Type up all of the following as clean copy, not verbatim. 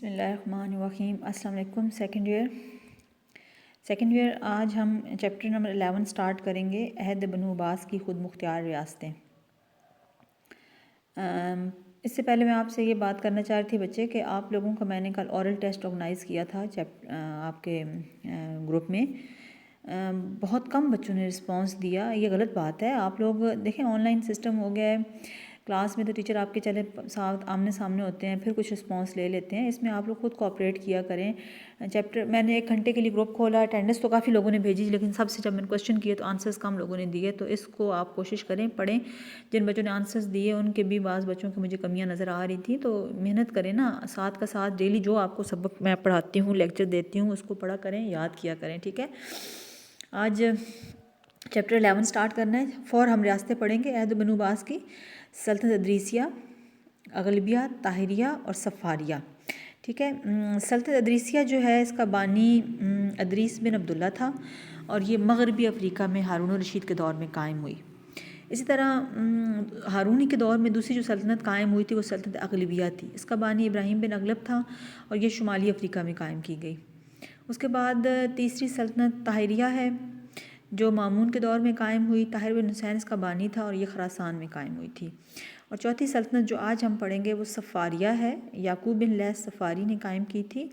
بسم اللہ الرحمن الرحیم۔ السلام علیکم۔ سیکنڈ ایئر آج ہم چیپٹر نمبر 11 سٹارٹ کریں گے، عہد بنو عباس کی خود مختار ریاستیں۔ اس سے پہلے میں آپ سے یہ بات کرنا چاہ رہی تھی بچے کہ آپ لوگوں کا میں نے کل اورل ٹیسٹ آرگنائز کیا تھا آپ کے گروپ میں۔ بہت کم بچوں نے رسپانس دیا، یہ غلط بات ہے۔ آپ لوگ دیکھیں آن لائن سسٹم ہو گیا ہے، کلاس میں تو ٹیچر آپ کے چلے ساتھ آمنے سامنے ہوتے ہیں، پھر کچھ رسپانس لے لیتے ہیں۔ اس میں آپ لوگ خود کوآپریٹ کیا کریں۔ چیپٹر میں نے 1 گھنٹے کے لیے گروپ کھولا، اٹینڈنس تو کافی لوگوں نے بھیجی، لیکن سب سے جب میں نے کوشچن کیے تو آنسرز کم لوگوں نے دیے۔ تو اس کو آپ کوشش کریں، پڑھیں۔ جن بچوں نے آنسرز دیے ان کے بھی بعض بچوں کی مجھے کمیاں نظر آ رہی تھیں، تو محنت کریں نا، ساتھ کا ساتھ ڈیلی جو آپ کو سبق میں پڑھاتی ہوں، لیکچر دیتی ہوں، اس کو پڑھا کریں، یاد کیا کریں، ٹھیک ہے۔ آج چیپٹر 11 سٹارٹ کرنا ہے۔ ہم ریاستیں پڑھیں گے عہد بنو عباس کی: سلطنت ادریسیہ، اغلبیہ، طاہریہ اور صفاریہ، ٹھیک ہے۔ سلطنت ادریسیہ جو ہے، اس کا بانی ادریس بن عبداللہ تھا، اور یہ مغربی افریقہ میں ہارون الرشید کے دور میں قائم ہوئی۔ اسی طرح ہارونی کے دور میں دوسری جو سلطنت قائم ہوئی تھی وہ سلطنت اغلبیہ تھی۔ اس کا بانی ابراہیم بن اغلب تھا، اور یہ شمالی افریقہ میں قائم کی گئی۔ اس کے بعد تیسری سلطنت طاہریہ ہے، جو مامون کے دور میں قائم ہوئی۔ طاہر بن حسین اس کا بانی تھا، اور یہ خراسان میں قائم ہوئی تھی۔ اور چوتھی سلطنت جو آج ہم پڑھیں گے وہ صفاریہ ہے، یعقوب بن لیث صفاری نے قائم کی تھی۔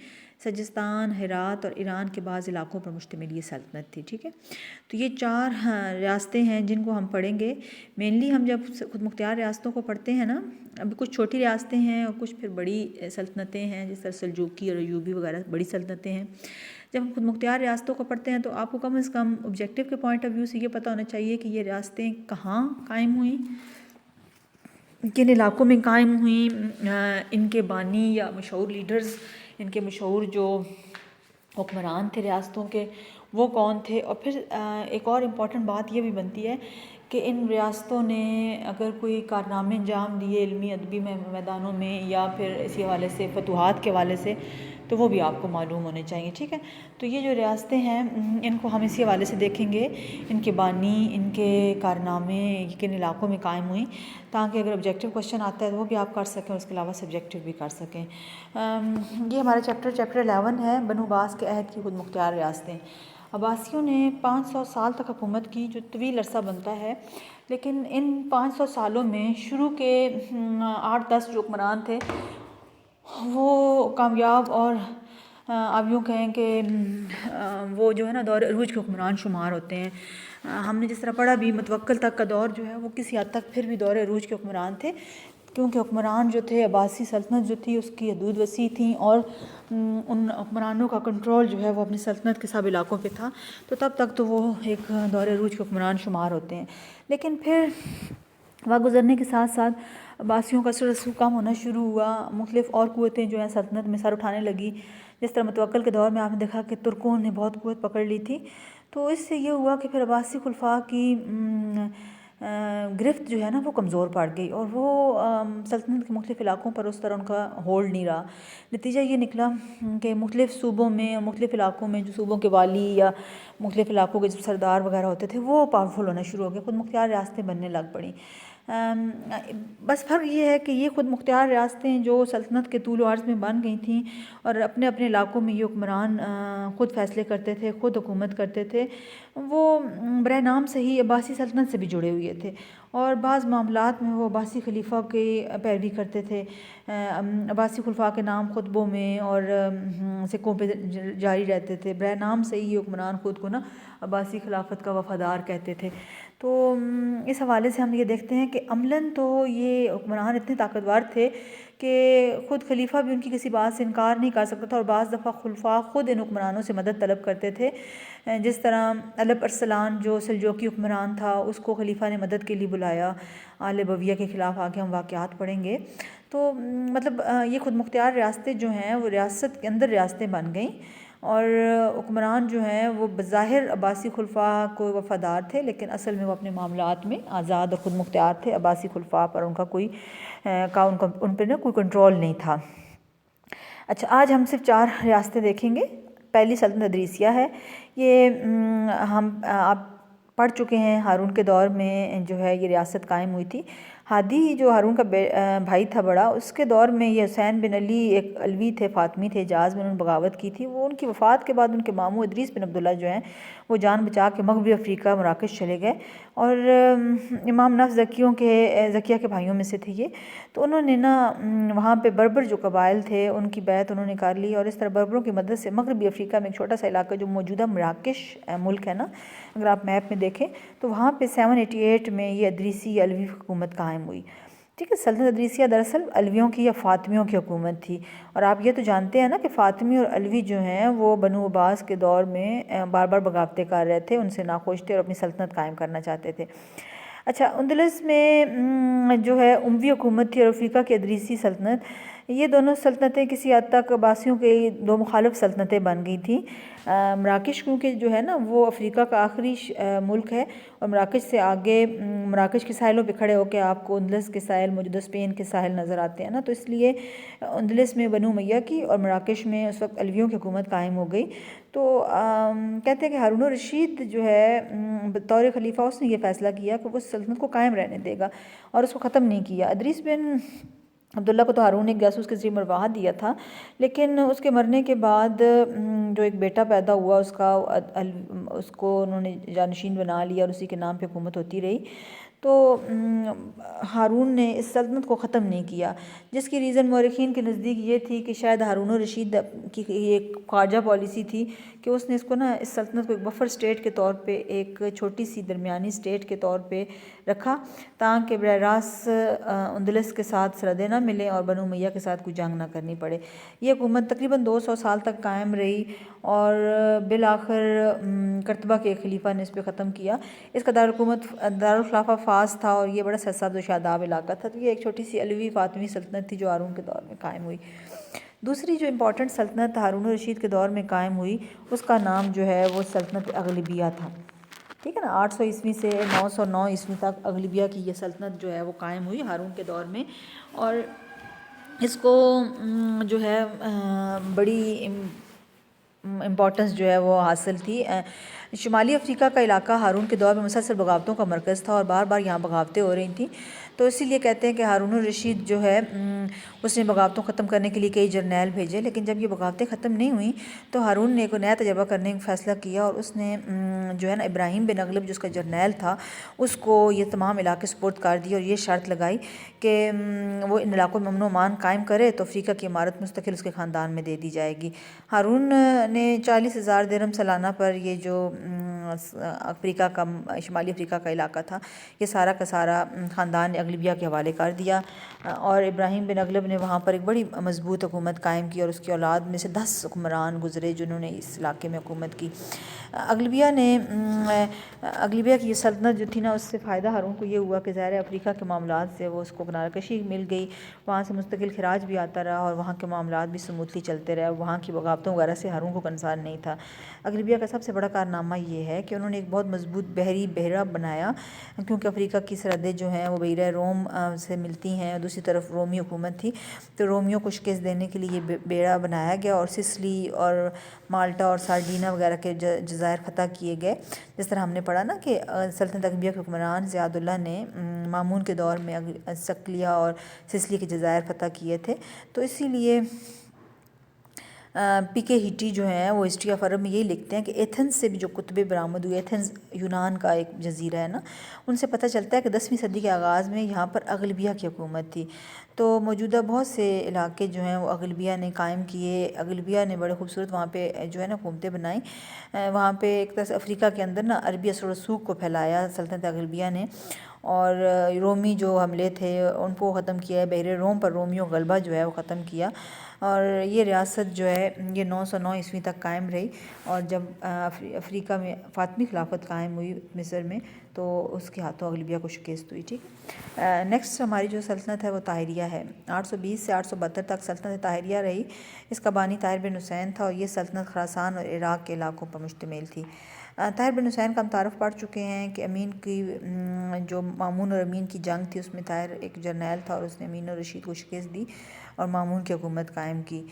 سجستان، ہرات اور ایران کے بعض علاقوں پر مشتمل یہ سلطنت تھی، ٹھیک ہے۔ تو یہ 4 ریاستیں ہیں جن کو ہم پڑھیں گے۔ مینلی ہم جب خود مختار ریاستوں کو پڑھتے ہیں نا، اب کچھ چھوٹی ریاستیں ہیں اور کچھ پھر بڑی سلطنتیں ہیں، جس طرح سلجوقی اور ایوبی وغیرہ بڑی سلطنتیں ہیں۔ جب ہم خود مختار ریاستوں کو پڑھتے ہیں تو آپ کو کم از کم آبجیکٹیو کے پوائنٹ آف ویو سے یہ پتہ ہونا چاہیے کہ یہ ریاستیں کہاں قائم ہوئیں، کن علاقوں میں قائم ہوئیں، ان کے بانی یا مشہور لیڈرز، ان کے مشہور جو حکمران تھے ریاستوں کے، وہ کون تھے۔ اور پھر ایک اور امپورٹنٹ بات یہ بھی بنتی ہے کہ ان ریاستوں نے اگر کوئی کارنامے انجام دیے علمی ادبی میدانوں میں، یا پھر اسی حوالے سے فتوحات کے حوالے سے، تو وہ بھی آپ کو معلوم ہونے چاہیے، ٹھیک ہے۔ تو یہ جو ریاستیں ہیں ان کو ہم اسی حوالے سے دیکھیں گے، ان کے بانی، ان کے کارنامے کن علاقوں میں قائم ہوئیں، تاکہ اگر آبجیکٹیو کوشچن آتا ہے تو وہ بھی آپ کر سکیں، اس کے علاوہ سبجیکٹیو بھی کر سکیں۔ یہ ہمارا چیپٹر 11 ہے، بنو عباس کے عہد کی خود مختار ریاستیں۔ عباسیوں نے 500 سال تک حکومت کی، جو طویل عرصہ بنتا ہے، لیکن ان 500 سالوں میں شروع کے 8-10 جو حکمران تھے وہ کامیاب، اور آپ یوں کہیں کہ وہ جو ہے نا دور عروج کے حکمران شمار ہوتے ہیں۔ ہم نے جس طرح پڑھا بھی، متوکل تک کا دور جو ہے وہ کسی حد تک پھر بھی دور عروج کے حکمران تھے، کیونکہ حکمران جو تھے، عباسی سلطنت جو تھی اس کی حدود وسیع تھیں، اور ان حکمرانوں کا کنٹرول جو ہے وہ اپنی سلطنت کے سب علاقوں پہ تھا، تو تب تک تو وہ ایک دور عروج کے حکمران شمار ہوتے ہیں۔ لیکن پھر وقت گزرنے کے ساتھ ساتھ عباسیوں کا رسوخ کم ہونا شروع ہوا، مختلف اور قوتیں جو ہیں سلطنت میں سر اٹھانے لگی۔ جس طرح متوکل کے دور میں آپ نے دیکھا کہ ترکوں نے بہت قوت پکڑ لی تھی، تو اس سے یہ ہوا کہ پھر عباسی خلفاء کی گرفت جو ہے نا وہ کمزور پڑ گئی، اور وہ سلطنت کے مختلف علاقوں پر اس طرح ان کا ہولڈ نہیں رہا۔ نتیجہ یہ نکلا کہ مختلف صوبوں میں، مختلف علاقوں میں جو صوبوں کے والی یا مختلف علاقوں کے جو سردار وغیرہ ہوتے تھے وہ پاورفل ہونا شروع ہو گئے، خود مختار ریاستیں بننے لگ پڑیں۔ بس فرق یہ ہے کہ یہ خود مختار ریاستیں جو سلطنت کے طول و عرض میں بن گئی تھیں، اور اپنے اپنے علاقوں میں یہ حکمران خود فیصلے کرتے تھے، خود حکومت کرتے تھے، وہ برائے نام سے ہی عباسی سلطنت سے بھی جڑے ہوئے تھے، اور بعض معاملات میں وہ عباسی خلیفہ کی پیروی کرتے تھے۔ عباسی خلفاء کے نام خطبوں میں اور سکوں پہ جاری رہتے تھے، برائے نام سے ہی حکمران خود کو نا عباسی خلافت کا وفادار کہتے تھے۔ تو اس حوالے سے ہم یہ دیکھتے ہیں کہ عملاً تو یہ حکمران اتنے طاقتور تھے کہ خود خلیفہ بھی ان کی کسی بات سے انکار نہیں کر سکتا تھا، اور بعض دفعہ خلفاء خود ان حکمرانوں سے مدد طلب کرتے تھے۔ جس طرح الب ارسلان جو سلجوقی حکمران تھا، اس کو خلیفہ نے مدد کے لیے بلایا آل بویہ کے خلاف، آگے ہم واقعات پڑھیں گے۔ تو مطلب یہ خود مختار ریاستیں جو ہیں وہ ریاست کے اندر ریاستیں بن گئیں، اور حکمران جو ہیں وہ بظاہر عباسی خلفاء کو وفادار تھے، لیکن اصل میں وہ اپنے معاملات میں آزاد اور خود مختار تھے۔ عباسی خلفاء پر ان کا کوئی ان پہ نا کوئی کنٹرول نہیں تھا۔ اچھا، آج ہم صرف 4 ریاستیں دیکھیں گے۔ پہلی سلطنت ادریسیہ ہے، یہ آپ پڑھ چکے ہیں، ہارون کے دور میں جو ہے یہ ریاست قائم ہوئی تھی۔ ہادی جو ہارون کا بھائی تھا بڑا، اس کے دور میں یہ حسین بن علی ایک علوی تھے، فاطمی تھے، حجاز میں انہوں نے بغاوت کی تھی۔ وہ ان کی وفات کے بعد ان کے ماموں ادریس بن عبداللہ جو ہیں وہ جان بچا کے مغربی افریقہ مراکش چلے گئے، اور امام نفس زکیہ کے بھائیوں میں سے تھے یہ۔ تو انہوں نے نا وہاں پہ بربر جو قبائل تھے ان کی بیعت انہوں نے کر لی، اور اس طرح بربروں کی مدد سے مغربی افریقہ میں ایک چھوٹا سا علاقہ جو موجودہ مراکش ملک ہے نا، اگر آپ میپ میں دیکھیں تو وہاں پہ 788 میں یہ ادریسی یا علوی حکومت قائم ہوئی۔ ٹھیک ہے، سلطنت ادریسیہ دراصل علویوں کی یا فاطمیوں کی حکومت تھی، اور آپ یہ تو جانتے ہیں نا کہ فاطمی اور علوی جو ہیں وہ بنو عباس کے دور میں بار بار بغاوتیں کر رہے تھے، ان سے ناخوش تھے اور اپنی سلطنت قائم کرنا چاہتے تھے۔ اچھا، اندلس میں جو ہے اموی حکومت تھی اور افریقہ کی ادریسی سلطنت، یہ دونوں سلطنتیں کسی حد تک عباسیوں کے دو مخالف سلطنتیں بن گئی تھیں۔ مراکش کیونکہ جو ہے نا وہ افریقہ کا آخری ملک ہے، اور مراکش سے آگے مراکش کے ساحلوں پہ کھڑے ہو کے آپ کو اندلس کے ساحل موجودہ اسپین کے ساحل نظر آتے ہیں نا، تو اس لیے اندلس میں بنو امیہ کی اور مراکش میں اس وقت علویوں کی حکومت قائم ہو گئی۔ تو کہتے ہیں کہ ہارون الرشید جو ہے بطور خلیفہ اس نے یہ فیصلہ کیا کہ وہ اس سلطنت کو قائم رہنے دے گا اور اس کو ختم نہیں کیا۔ ادریس بن عبداللہ کو تو ہارون نے ایک جاسوس کے ذریعے مروا دیا تھا، لیکن اس کے مرنے کے بعد جو ایک بیٹا پیدا ہوا اس کو انہوں نے جانشین بنا لیا اور اسی کے نام پہ حکومت ہوتی رہی۔ تو ہارون نے اس سلطنت کو ختم نہیں کیا، جس کی ریزن مورخین کے نزدیک یہ تھی کہ شاید ہارون الرشید کی ایک خواجہ پالیسی تھی کہ اس نے اس کو نا اس سلطنت کو ایک بفر سٹیٹ کے طور پہ، ایک چھوٹی سی درمیانی سٹیٹ کے طور پہ رکھا، تاکہ براہ راست اندلس کے ساتھ سرحدیں نہ ملیں اور بنو امیہ کے ساتھ کوئی جنگ نہ کرنی پڑے۔ یہ حکومت تقریباً 200 سال تک قائم رہی، اور بالآخر قرطبہ کے ایک خلیفہ نے اس پہ ختم کیا۔ اس کا دارالخلافہ فاس تھا، اور یہ بڑا سرسبز و شاداب علاقہ تھا۔ تو یہ ایک چھوٹی سی علوی فاطمی سلطنت تھی جو ہارون کے دور میں قائم ہوئی۔ دوسری جو امپورٹنٹ سلطنت ہارون الرشید کے دور میں قائم ہوئی، اس کا نام جو ہے وہ سلطنت اغلبیہ تھا۔ ٹھیک ہے نا، 800 عیسوی سے 909 عیسوی تک اغلبیہ کی یہ سلطنت جو ہے وہ قائم ہوئی ہارون کے دور میں، اور اس کو جو ہے بڑی امپورٹنس جو ہے وہ حاصل تھی۔ شمالی افریقہ کا علاقہ ہارون کے دور میں مسلسل بغاوتوں کا مرکز تھا، اور بار بار یہاں بغاوتیں ہو رہی تھیں، تو اسی لیے کہتے ہیں کہ ہارون الرشید جو ہے اس نے بغاوتوں ختم کرنے کے لیے کئی جرنیل بھیجے، لیکن جب یہ بغاوتیں ختم نہیں ہوئیں تو ہارون نے ایک نیا تجربہ کرنے کا فیصلہ کیا، اور اس نے جو ہے نا ابراہیم بن اغلب جو اس کا جرنیل تھا اس کو یہ تمام علاقے سپرد کر دی، اور یہ شرط لگائی کہ وہ ان علاقوں میں امن و امان قائم کرے تو افریقہ کی امارت مستقل اس کے خاندان میں دے دی جائے گی۔ ہارون نے 40,000 درہم سالانہ پر یہ جو افریقہ کا شمالی افریقہ کا علاقہ تھا یہ سارا کا سارا خاندان اغلبیہ کے حوالے کر دیا، اور ابراہیم بن اغلب نے وہاں پر ایک بڑی مضبوط حکومت قائم کی، اور اس کی اولاد میں سے 10 حکمران گزرے جنہوں نے اس علاقے میں حکومت کی۔ اغلبیہ کی یہ سلطنت جو تھی نا، اس سے فائدہ ہارون کو یہ ہوا کہ ظاہر افریقہ کے معاملات سے وہ اس کو کنارہ کشی مل گئی، وہاں سے مستقل خراج بھی آتا رہا، اور وہاں کے معاملات بھی سموتھلی چلتے رہے، وہاں کی بغاوتوں وغیرہ سے ہارون کو کنسرن نہیں تھا۔ اغلبیہ کا سب سے بڑا کارنامہ یہ ہے کہ انہوں نے ایک بہت مضبوط بحری بیڑا بنایا، کیونکہ افریقہ کی سرحدیں جو ہیں وہ بحیرہ روم سے ملتی ہیں، اور دوسری طرف رومی حکومت تھی، تو رومیوں کو شکست دینے کے لیے یہ بیڑا بنایا گیا، اور سسلی اور مالٹا اور سارڈینا وغیرہ کے جزائر فتح کیے گئے۔ جس طرح ہم نے پڑھا نا کہ سلطنت اغلبیہ کے حکمران زیاد اللہ نے مامون کے دور میں سکلیہ اور سسلی کے جزائر فتح کیے تھے، تو اسی لیے پی کے ہیٹی جو ہیں وہ ہسٹری آف عرب میں یہی لکھتے ہیں کہ ایتھنز سے بھی جو کتبے برآمد ہوئے، ایتھنز یونان کا ایک جزیرہ ہے نا، ان سے پتہ چلتا ہے کہ 10ویں صدی کے آغاز میں یہاں پر اغلبیہ کی حکومت تھی۔ تو موجودہ بہت سے علاقے جو ہیں وہ اغلبیہ نے قائم کیے، اغلبیہ نے بڑے خوبصورت وہاں پہ جو ہے نا حکومتیں بنائیں، وہاں پہ ایک طرح سے افریقہ کے اندر نا عربی اثر و رسوخ کو پھیلایا سلطنت اغلبیہ نے، اور رومی جو حملے تھے ان کو ختم کیا، بحیرہ روم پر رومیوں غلبہ جو ہے وہ ختم کیا، اور یہ ریاست جو ہے یہ 909 عیسوی تک قائم رہی، اور جب افریقہ میں فاطمی خلافت قائم ہوئی مصر میں تو اس کے ہاتھوں اغلبیہ کو شکست ہوئی۔ ٹھیک، نیکسٹ ہماری جو سلطنت ہے وہ طاہریہ ہے۔ 820 سے 872 تک سلطنت طاہریہ رہی، اس کا بانی طاہر بن حسین تھا، اور یہ سلطنت خراسان اور عراق کے علاقوں پر مشتمل تھی۔ طاہر بن حسین کا ہم تعارف پڑھ چکے ہیں کہ امین کی جو مامون اور امین کی جنگ تھی اس میں طاہر ایک جرنیل تھا، اور اس نے امین الرشید کو شکست دی، اور مامون کی حکومت قائم کی۔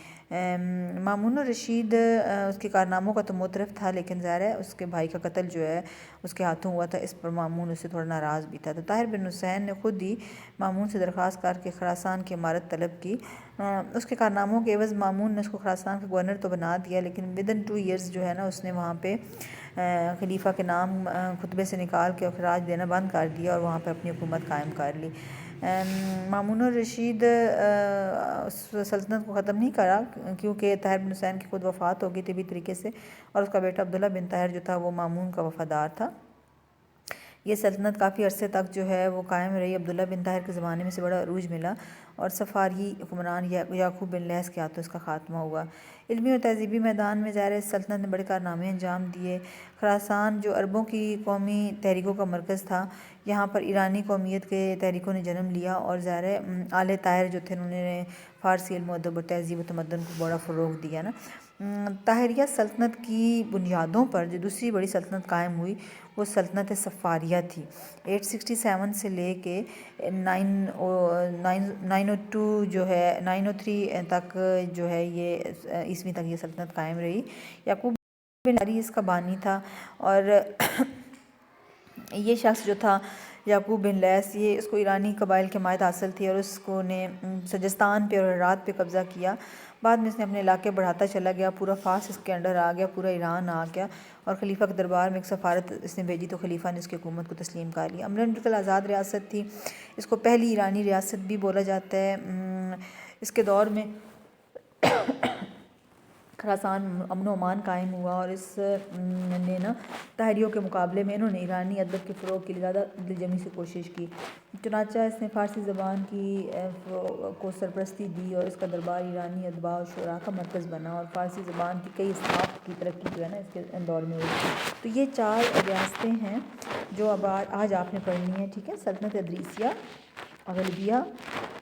مامون الرشید اس کے کارناموں کا تو معترف تھا، لیکن ظاہر ہے اس کے بھائی کا قتل جو ہے اس کے ہاتھوں ہوا تھا، اس پر مامون اس سے تھوڑا ناراض بھی تھا۔ تو طاہر بن حسین نے خود ہی مامون سے درخواست کر کے خراسان کی امارت طلب کی۔ اس کے کارناموں کے عوض مامون نے اس کو خراسان کا گورنر تو بنا دیا، لیکن ودن 2 ایئرز جو ہے نا اس نے وہاں پہ خلیفہ کے نام خطبے سے نکال کے خراج دینا بند کر دیا اور وہاں پہ اپنی حکومت قائم کر لی۔ مامون الرشید اس سلطنت کو ختم نہیں کرا، کیونکہ طاہر بن حسین کی خود وفات ہو گئی طبی طریقے سے، اور اس کا بیٹا عبداللہ بن طاہر جو تھا وہ مامون کا وفادار تھا۔ یہ سلطنت کافی عرصے تک جو ہے وہ قائم رہی۔ عبداللہ بن طاہر کے زمانے میں سے بڑا عروج ملا، اور صفاری حکمران یعقوب بن لیث کے ہاتھوں اس کا خاتمہ ہوا۔ علمی اور تہذیبی میدان میں ظاہر اس سلطنت نے بڑے کارنامے انجام دیے۔ خراسان جو عربوں کی قومی تحریکوں کا مرکز تھا، یہاں پر ایرانی قومیت کے تحریکوں نے جنم لیا، اور ظاہر آل طاہر جو تھے انہوں نے فارسی علم و ادب و تہذیب و تمدن کو بڑا فروغ دیا نا۔ طاہریہ سلطنت کی بنیادوں پر جو دوسری بڑی سلطنت قائم ہوئی وہ سلطنت صفاریہ تھی۔ 867 سے لے کے 902 جو ہے 903 تک جو ہے یہ عیسوی تک یہ سلطنت قائم رہی۔ یعقوب بن طاہر اس کا بانی تھا، اور یہ شخص جو تھا یعقوب بن لیث، یہ اس کو ایرانی قبائل کے مائد حاصل تھی، اور اس کو نے سجستان پہ اور ہرات پہ قبضہ کیا۔ بعد میں اس نے اپنے علاقے بڑھاتا چلا گیا، پورا فارس اس کے انڈر آ گیا، پورا ایران آ گیا، اور خلیفہ کے دربار میں ایک سفارت اس نے بھیجی تو خلیفہ نے اس کی حکومت کو تسلیم کر لیا۔ عملاً بالکل آزاد ریاست تھی، اس کو پہلی ایرانی ریاست بھی بولا جاتا ہے۔ اس کے دور میں خراسان امن و امان قائم ہوا، اور اس نے نا طاہریوں کے مقابلے میں انہوں نے ایرانی ادب کے فروغ کے لیے زیادہ دلجمی سے کوشش کی۔ چنانچہ اس نے فارسی زبان کی کو سرپرستی دی، اور اس کا دربار ایرانی ادباء اور شعراء کا مرکز بنا، اور فارسی زبان کی کئی اصطلاحات کی ترقی جو ہے نا اس کے دور میں ہوئی۔ تو یہ 4 ریاستیں ہیں جو اب آج آپ نے پڑھنی ہیں، ٹھیک ہے؟ سلطنت ادریسیہ، غلبیہ،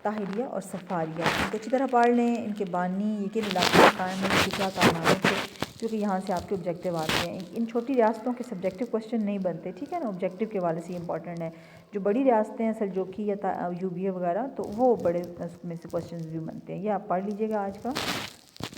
طاہریہ اور صفاریہ۔ ان کو اچھی طرح پڑھ لیں، ان کے بانی یہ کن علاقے میں قائم ہونے کے کیا کارنامے تھے، کیونکہ یہاں سے آپ کے آبجیکٹیو آتے ہیں۔ ان چھوٹی ریاستوں کے سبجیکٹیو کوسچن نہیں بنتے، ٹھیک ہے نا، آبجیکٹیو کے حوالے سے یہ امپورٹنٹ ہے۔ جو بڑی ریاستیں ہیں سلجوقی یا ایوبیہ وغیرہ، تو وہ بڑے اس میں سے کوسچنز بھی بنتے ہیں۔ یہ آپ پڑھ لیجئے گا آج کا۔